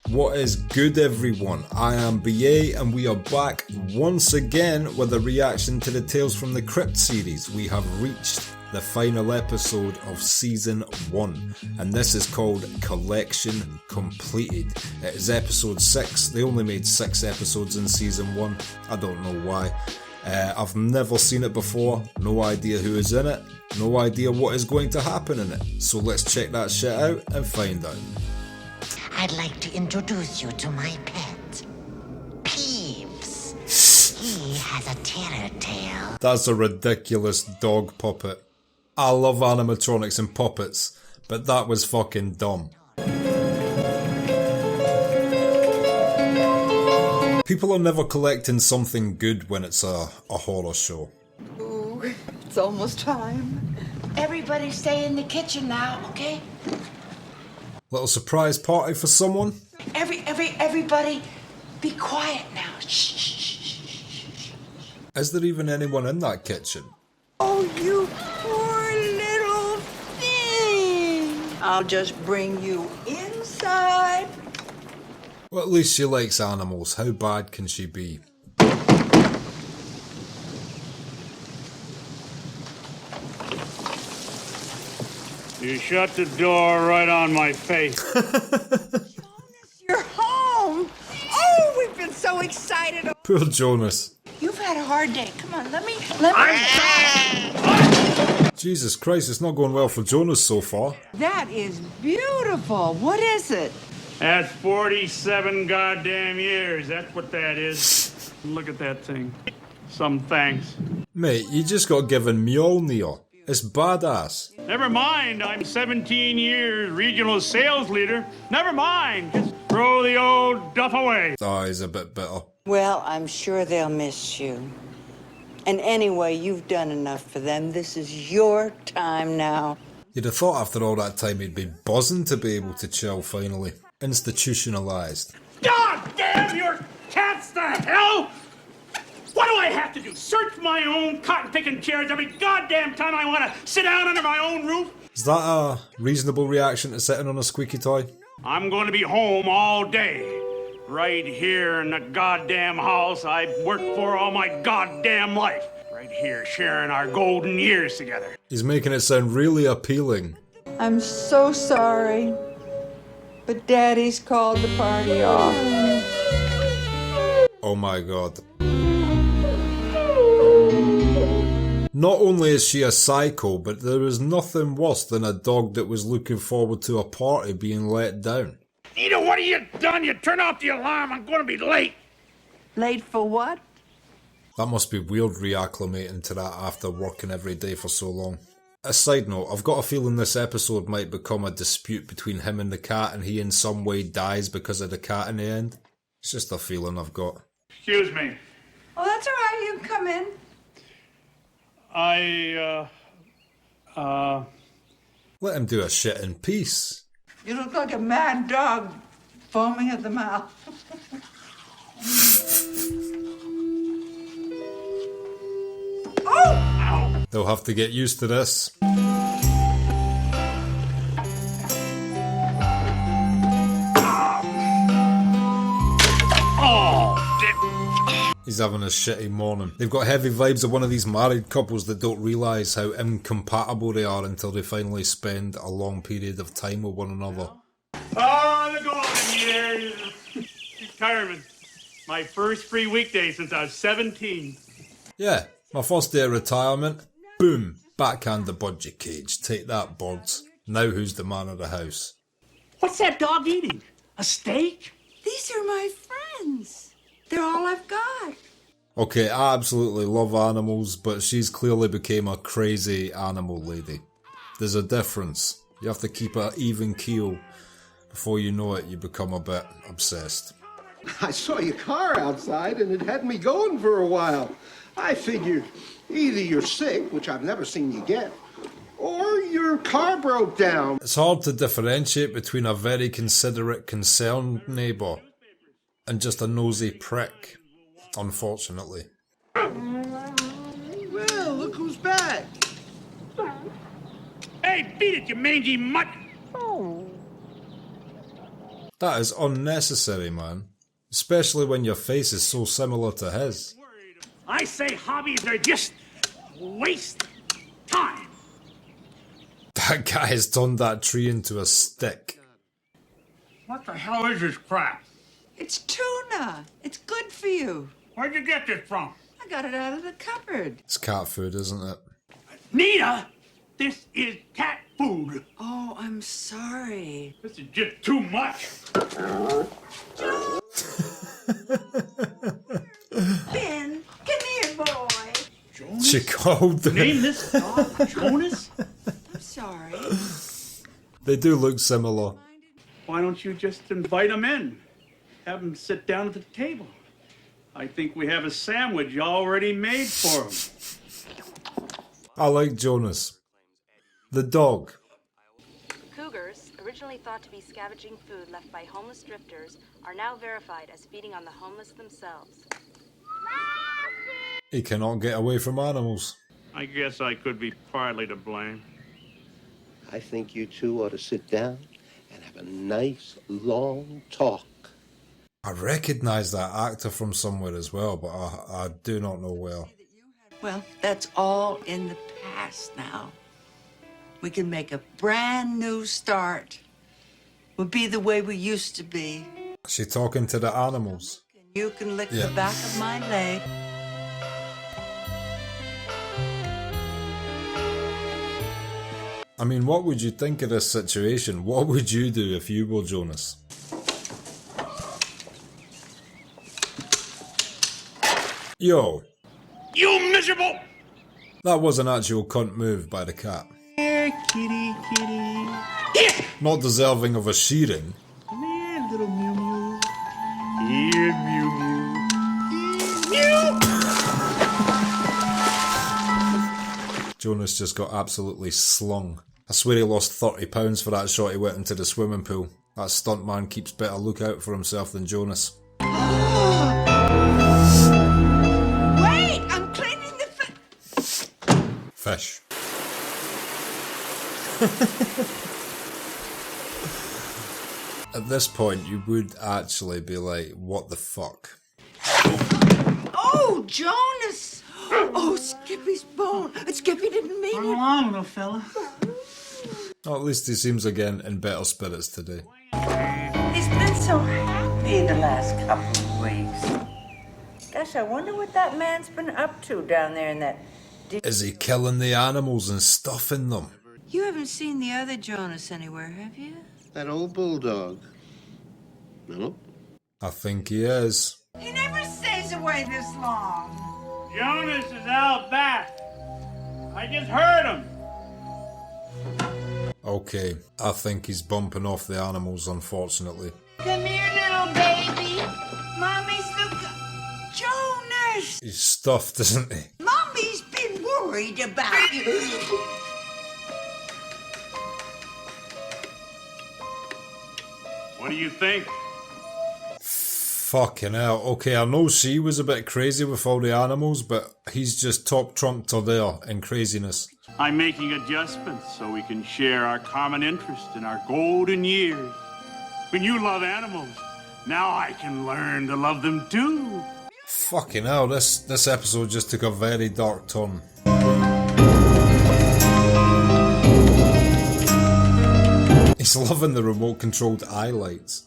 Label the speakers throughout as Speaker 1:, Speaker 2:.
Speaker 1: What is good, everyone? I am BA and we are back once again with a reaction to the Tales from the Crypt series. We have reached the final episode of season 1 and this is called Collection Completed. It is episode 6. They only made 6 episodes in season 1. I don't know why. I've never seen it before, no idea who is in it, no idea what is going to happen in it. So let's check that shit out and find out.
Speaker 2: I'd like to introduce you to my pet, Peeves. He has a terror tale.
Speaker 1: That's a ridiculous dog puppet. I love animatronics and puppets, but that was fucking dumb. People are never collecting something good when it's a horror show.
Speaker 3: Ooh, it's almost time.
Speaker 4: Everybody stay in the kitchen now, okay?
Speaker 1: Little surprise party for someone?
Speaker 4: Everybody be quiet now. Shh.
Speaker 1: Is there even anyone in that kitchen?
Speaker 3: Oh, you poor little thing. I'll just bring you inside.
Speaker 1: Well, at least she likes animals. How bad can she be?
Speaker 5: You shut the door right on my face.
Speaker 3: You're home. Oh, we've been so excited.
Speaker 1: Poor Jonas.
Speaker 4: You've had a hard day. Come on, let me.
Speaker 1: Jesus Christ, it's not going well for Jonas so far.
Speaker 3: That is beautiful. What is it?
Speaker 5: That's 47 goddamn years. That's what that is. Look at that thing. Some thanks.
Speaker 1: Mate, you just got given Mjolnir. It's badass.
Speaker 5: Never mind, I'm 17 years regional sales leader. Never mind. Just throw the old duff away.
Speaker 1: Oh, he's a bit bitter.
Speaker 6: Well, I'm sure they'll miss you. And anyway, you've done enough for them. This is your time now.
Speaker 1: You'd have thought after all that time he'd be buzzing to be able to chill finally. Institutionalized.
Speaker 5: God damn your cats to hell! What do I have to do? Search my own cotton-picking chairs every goddamn time I want to sit down under my own roof?
Speaker 1: Is that a reasonable reaction to sitting on a squeaky toy?
Speaker 5: I'm going to be home all day. Right here in the goddamn house I've worked for all my goddamn life. Right here, sharing our golden years together.
Speaker 1: He's making it sound really appealing.
Speaker 3: I'm so sorry, but Daddy's called the party off.
Speaker 1: Oh my god. Not only is she a psycho, but there is nothing worse than a dog that was looking forward to a party being let down.
Speaker 5: Nita, what have you done? You turn off the alarm. I'm going to be late.
Speaker 3: Late for what?
Speaker 1: That must be weird reacclimating to that after working every day for so long. A side note, I've got a feeling this episode might become a dispute between him and the cat and he in some way dies because of the cat in the end. It's just a feeling I've got.
Speaker 5: Excuse me.
Speaker 3: Oh, that's all right. You can come in.
Speaker 1: Let him do a shit in peace.
Speaker 3: You look like a mad dog foaming at the mouth. Oh!
Speaker 1: They'll have to get used to this. He's having a shitty morning. They've got heavy vibes of one of these married couples that don't realise how incompatible they are until they finally spend a long period of time with one another.
Speaker 5: Oh, the golden years. Retirement. My first free weekday since I was 17.
Speaker 1: Yeah, my first day of retirement. Boom. Backhand the budget cage. Take that, birds. Now who's the man of the house?
Speaker 5: What's that dog eating? A steak?
Speaker 3: These are my friends. They're all I've got.
Speaker 1: Okay, I absolutely love animals, but she's clearly became a crazy animal lady. There's a difference. You have to keep an even keel. Before you know it, you become a bit obsessed.
Speaker 7: I saw your car outside and it had me going for a while. I figured either you're sick, which I've never seen you get, or your car broke down.
Speaker 1: It's hard to differentiate between a very considerate, concerned neighbour and just a nosy prick, unfortunately.
Speaker 7: Well, look who's back.
Speaker 5: Hey, beat it, you mangy mutt!
Speaker 1: That is unnecessary, man. Especially when your face is so similar to his.
Speaker 5: I say hobbies are just waste time.
Speaker 1: That guy has turned that tree into a stick.
Speaker 5: What the hell is this crap?
Speaker 3: It's tuna. It's good for you.
Speaker 5: Where'd you get this from?
Speaker 3: I got it out of the cupboard.
Speaker 1: It's cat food, isn't it?
Speaker 5: Nita, this is cat food.
Speaker 3: Oh, I'm sorry.
Speaker 5: This is just too much.
Speaker 3: Ben, come here, boy.
Speaker 1: She called the...
Speaker 5: Name this dog Jonas?
Speaker 3: I'm sorry.
Speaker 1: They do look similar.
Speaker 5: Why don't you just invite him in? Have him sit down at the table. I think we have a sandwich already made for him.
Speaker 1: I like Jonas. The dog.
Speaker 8: Cougars, originally thought to be scavenging food left by homeless drifters, are now verified as feeding on the homeless themselves.
Speaker 1: He cannot get away from animals.
Speaker 5: I guess I could be partly to blame.
Speaker 7: I think you two ought to sit down and have a nice, long talk.
Speaker 1: I recognise that actor from somewhere as well, but I do not know where.
Speaker 3: Well, that's all in the past now. We can make a brand new start. We'll be the way we used to be.
Speaker 1: Is she talking to the animals?
Speaker 3: You can lick
Speaker 1: Yeah.
Speaker 3: the back of my leg.
Speaker 1: I mean, what would you think of this situation? What would you do if you were Jonas? Yo,
Speaker 5: You miserable!
Speaker 1: that was an actual cunt move by the cat.
Speaker 5: Here, kitty, kitty. Here!
Speaker 1: Not deserving of a shearing.
Speaker 5: Come here, little Mew Mew. Here, Mew Mew. Mew!
Speaker 1: Jonas just got absolutely slung. I swear he lost £30 for that shot he went into the swimming pool. That stuntman keeps better lookout for himself than Jonas.
Speaker 3: Wait, I'm cleaning the
Speaker 1: Fish. At this point, you would actually be like, what the fuck?
Speaker 3: Oh, Jonas! Oh, Skippy's bone. Skippy didn't mean
Speaker 5: Come
Speaker 3: it.
Speaker 5: along, little fella.
Speaker 1: Oh, at least he seems again in better spirits today.
Speaker 6: He's been so happy the last couple of weeks. Gosh, I wonder what that man's been up to down there in that...
Speaker 1: Is he killing the animals and stuffing them?
Speaker 3: You haven't seen the other Jonas anywhere, have you?
Speaker 7: That old bulldog. No?
Speaker 1: I think he is.
Speaker 4: He never stays away this long.
Speaker 5: Jonas is out back. I just heard him.
Speaker 1: Okay, I think he's bumping off the animals, unfortunately.
Speaker 4: Come here, little baby. Mommy's looking.
Speaker 3: Jonas!
Speaker 1: He's stuffed, isn't he?
Speaker 3: Mommy's been worried about you.
Speaker 5: What do you think?
Speaker 1: Fucking hell. Okay, I know she was a bit crazy with all the animals, but he's just top trumped her there in craziness.
Speaker 5: I'm making adjustments so we can share our common interest in our golden years. When you love animals, now I can learn to love them too.
Speaker 1: Fucking hell, this episode just took a very dark turn. He's loving the remote-controlled eye lights.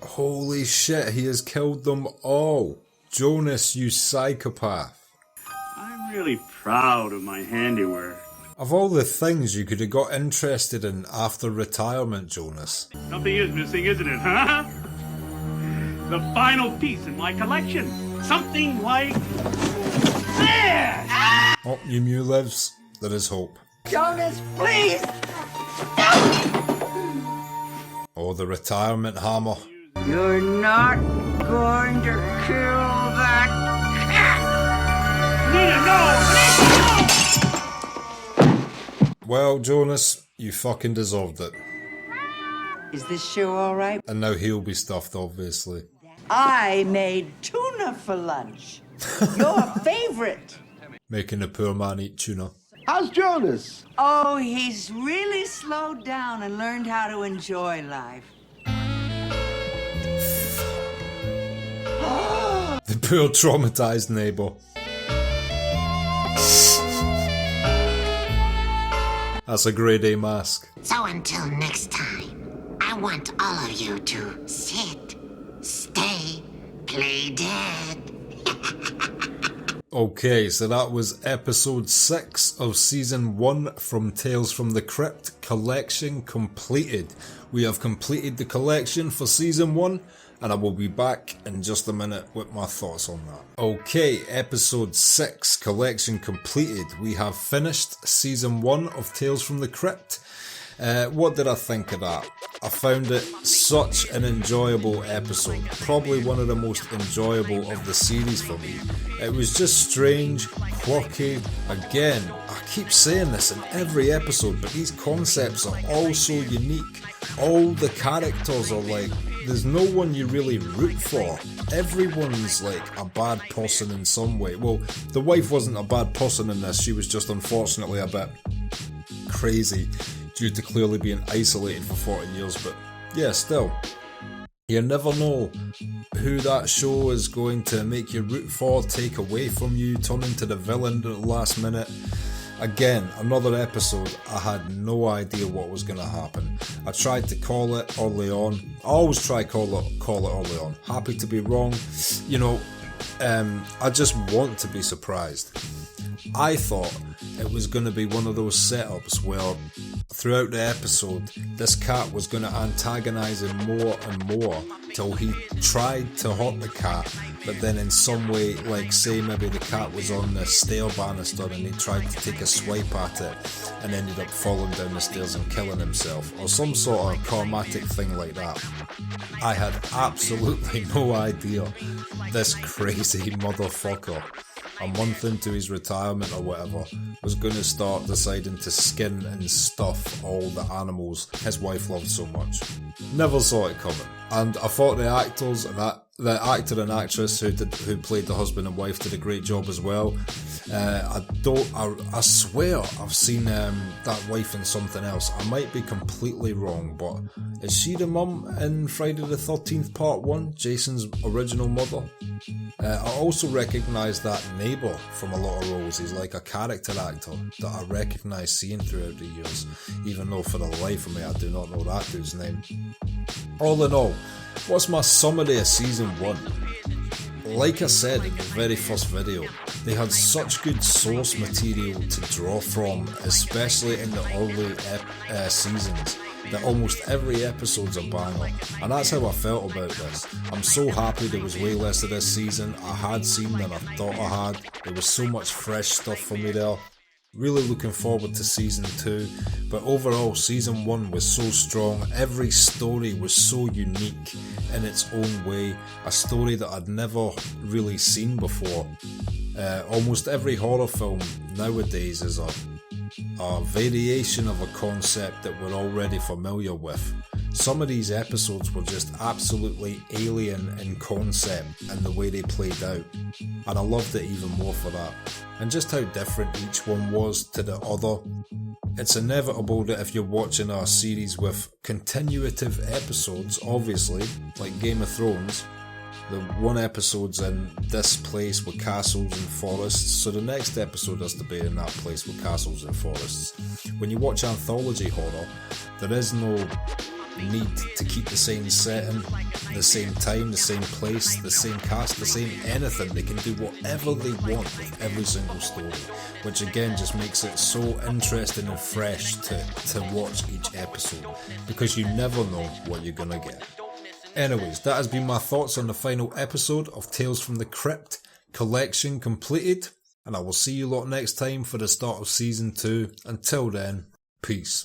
Speaker 1: Holy shit, he has killed them all. Jonas, you psychopath.
Speaker 5: I'm really proud of my handiwork.
Speaker 1: Of all the things you could have got interested in after retirement, Jonas.
Speaker 5: Something is missing, isn't it, huh? The final piece in my collection. Something like this!
Speaker 1: Oh, Mew lives. There is hope.
Speaker 3: Jonas, please!
Speaker 1: Oh, the retirement hammer.
Speaker 6: You're not going to kill that
Speaker 5: Nina, no!
Speaker 1: Well, Jonas, you fucking deserved it.
Speaker 6: Is this show all right?
Speaker 1: And now he'll be stuffed, obviously.
Speaker 6: I made tuna for lunch. Your favorite.
Speaker 1: Making a poor man eat tuna.
Speaker 7: How's Jonas?
Speaker 3: Oh, he's really slowed down and learned how to enjoy life.
Speaker 1: The poor traumatized neighbour. That's a grade A mask.
Speaker 2: So until next time, I want all of you to sit, stay, play dead.
Speaker 1: Okay, so that was episode 6 of season 1 from Tales from the Crypt. Collection completed. We have completed the collection for season 1, and I will be back in just a minute with my thoughts on that. Okay, episode 6, collection completed. We have finished season 1 of Tales from the Crypt. What did I think of that? I found it such an enjoyable episode. Probably one of the most enjoyable of the series for me. It was just strange, quirky. Again, I keep saying this in every episode, but these concepts are all so unique. All the characters are like, there's no one you really root for. Everyone's like a bad person in some way. Well, the wife wasn't a bad person in this, she was just unfortunately a bit crazy due to clearly being isolated for 14 years, but yeah, still. You never know who that show is going to make you root for, take away from you, turn into the villain at the last minute. Again, another episode, I had no idea what was going to happen. I tried to call it early on. I always try call it early on. Happy to be wrong. You know, I just want to be surprised. I thought it was going to be one of those setups where throughout the episode this cat was going to antagonise him more and more till he tried to hurt the cat, but then in some way, like say maybe the cat was on the stair banister and he tried to take a swipe at it and ended up falling down the stairs and killing himself, or some sort of karmatic thing like that. I had absolutely no idea this crazy motherfucker, a month into his retirement or whatever, was going to start deciding to skin and stuff all the animals his wife loved so much. Never saw it coming. And I thought the actors and the actor and actress who played the husband and wife did a great job as well. I swear I've seen that wife in something else. I might be completely wrong, but is she the mum in Friday the 13th Part 1, Jason's original mother? I also recognise that neighbour from a lot of roles. He's like a character actor that I recognise seeing throughout the years, even though for the life of me I do not know that dude's name. All in all, what's my summary of season 1? Like I said in the very first video, they had such good source material to draw from, especially in the early seasons, that almost every episode's a banger, and that's how I felt about this. I'm so happy there was way less of this season. I had seen than I thought I had. There was so much fresh stuff for me there. Really looking forward to season 2, but overall season 1 was so strong. Every story was so unique in its own way, a story that I'd never really seen before. Almost every horror film nowadays is a variation of a concept that we're already familiar with. Some of these episodes were just absolutely alien in concept and the way they played out, and I loved it even more for that, and just how different each one was to the other. It's inevitable that if you're watching a series with continuative episodes, obviously, like Game of Thrones, the one episode's in this place with castles and forests, so the next episode has to be in that place with castles and forests. When you watch anthology horror, there is no need to keep the same setting, the same time, the same place, the same cast, the same anything. They can do whatever they want with every single story, which again just makes it so interesting and fresh to watch each episode, because you never know what you're gonna get. Anyways, that has been my thoughts on the final episode of Tales from the Crypt. Collection completed, and I will see you lot next time for the start of season 2. Until then, peace.